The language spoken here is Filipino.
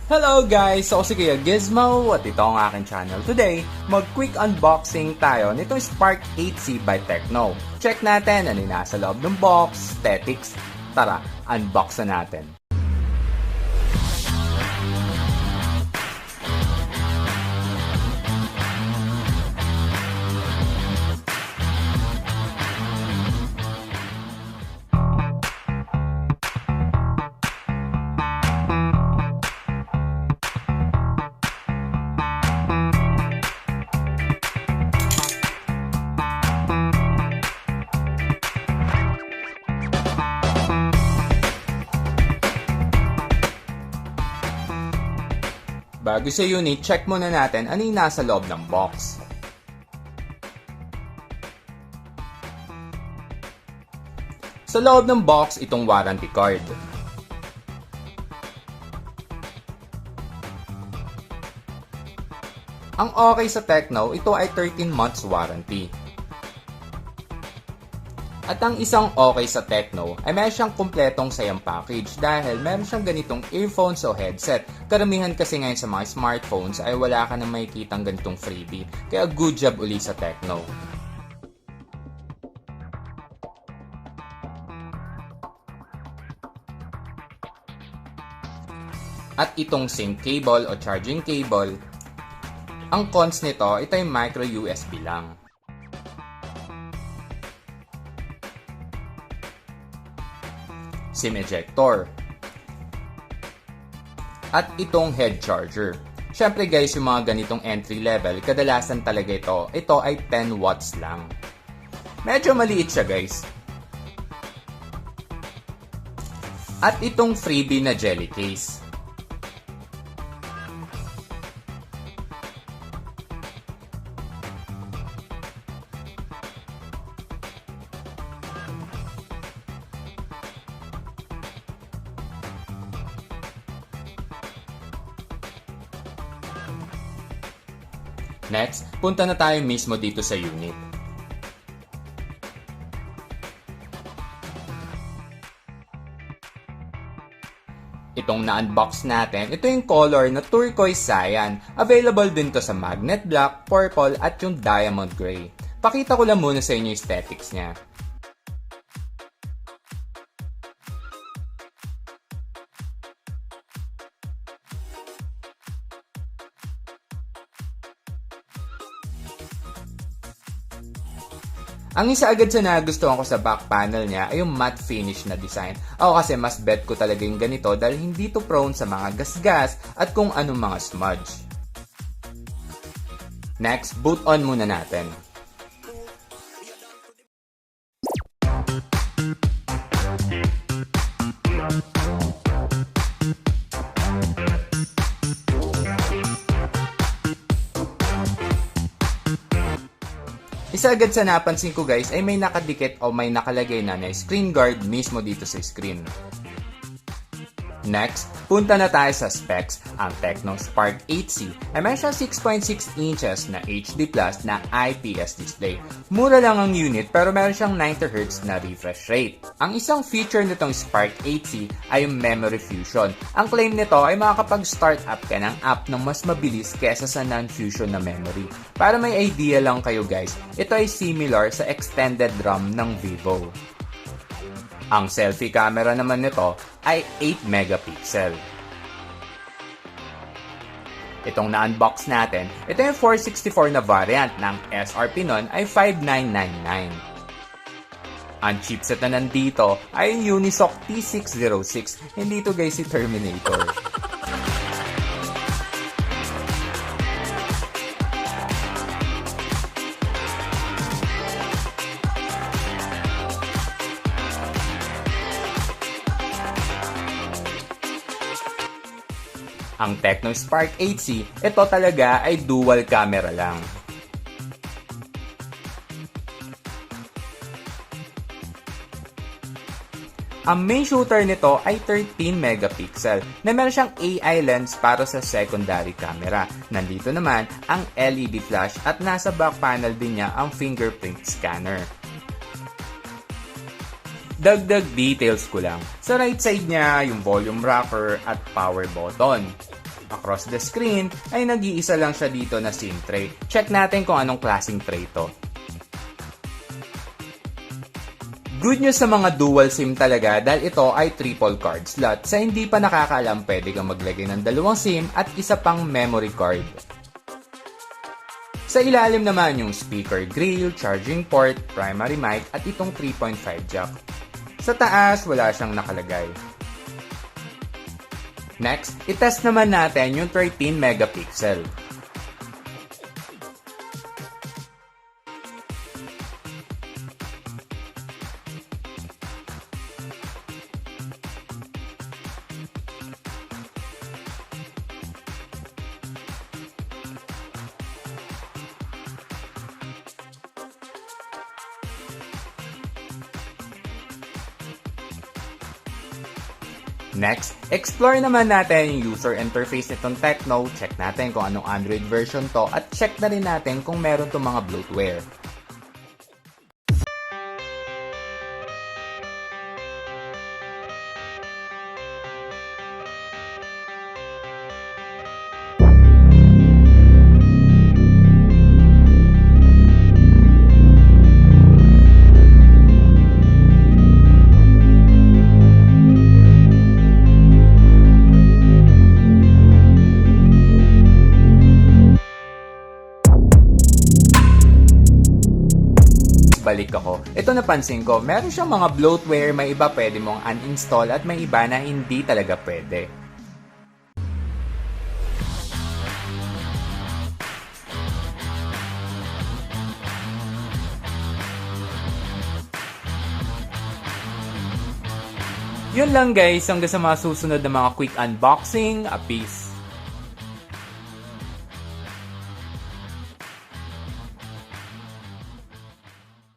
Hello guys! So, si Kuya Gizmo at ito ang aking channel. Today, mag-quick unboxing tayo nitong Spark 8C by Tecno. Check natin ano yung nasa loob ng box, aesthetics. Tara, unbox na natin. Bago sa unit, check muna natin ano yung nasa loob ng box. Sa loob ng box, itong warranty card. Ang okay sa Tecno, ito ay 13 months warranty. At ang isang okay sa Tecno ay meron siyang kumpletong sayang package dahil meron siyang ganitong earphones o headset. Karamihan kasi ngayon sa mga smartphones ay wala ka na makikitang ganitong freebie. Kaya good job uli sa Tecno. At itong sync cable o charging cable, ang cons nito, ito ay micro USB lang. SIM ejector. At itong head charger. Syempre guys, yung mga ganitong entry level, kadalasan talaga ito ay 10 watts lang. Medyo maliit siya guys. At itong freebie na jelly case. Next, punta na tayo mismo dito sa unit. Itong na-unbox natin, ito yung color na turquoise cyan. Available din to sa magnet black, purple at yung diamond gray. Pakita ko lang muna sa inyo yung aesthetics niya. Ang isa agad sa nagustuhan ko sa back panel niya ay yung matte finish na design. Ako kasi mas bet ko talaga yung ganito dahil hindi to prone sa mga gasgas at kung anong mga smudge. Next, boot on muna natin. Isa agad sa napansin ko guys ay may nakadikit o may nakalagay na screen guard mismo dito sa screen. Next, punta na tayo sa specs. Ang Tecno Spark 8C ay may siyang 6.6 inches na HD Plus na IPS display. Mura lang ang unit pero meron siyang 90Hz na refresh rate. Ang isang feature nitong Spark 8C ay yung memory fusion. Ang claim nito ay makakapag-start up ka ng app ng mas mabilis kesa sa non-fusion na memory. Para may idea lang kayo guys, ito ay similar sa extended RAM ng Vivo. Ang selfie camera naman nito ay 8 megapixel. Itong na-unbox natin, ito yung 464 na variant ng SRP nun ay 5999. Ang chipset na nandito ay yung Unisoc T606, hindi ito guys si Terminator. Ang Tecno Spark 8C, ito talaga ay dual camera lang. Ang main shooter nito ay 13 megapixel na meron siyang AI lens para sa secondary camera. Nandito naman ang LED flash at nasa back panel din niya ang fingerprint scanner. Dagdag details ko lang. Sa right side niya, yung volume rocker at power button. Across the screen ay nag-iisa lang siya dito na SIM tray. Check natin kung anong klaseng tray to. Good news sa mga dual SIM talaga dahil ito ay triple card slot. Sa hindi pa nakakaalam, pwede kang maglagay ng dalawang SIM at isa pang memory card. Sa ilalim naman yung speaker grill, charging port, primary mic at itong 3.5 jack. Sa taas, wala siyang nakalagay. Next, itest naman natin yung 13 megapixel. Next, explore naman natin yung user interface nitong Tecno, check natin kung anong Android version to at check na rin natin kung meron to mga bloatware. Balik ako. Ito napansin ko, meron siyang mga bloatware, may iba pwede mong uninstall at may iba na hindi talaga pwede. Yun lang guys, hanggang sa mga susunod na mga quick unboxing. Peace!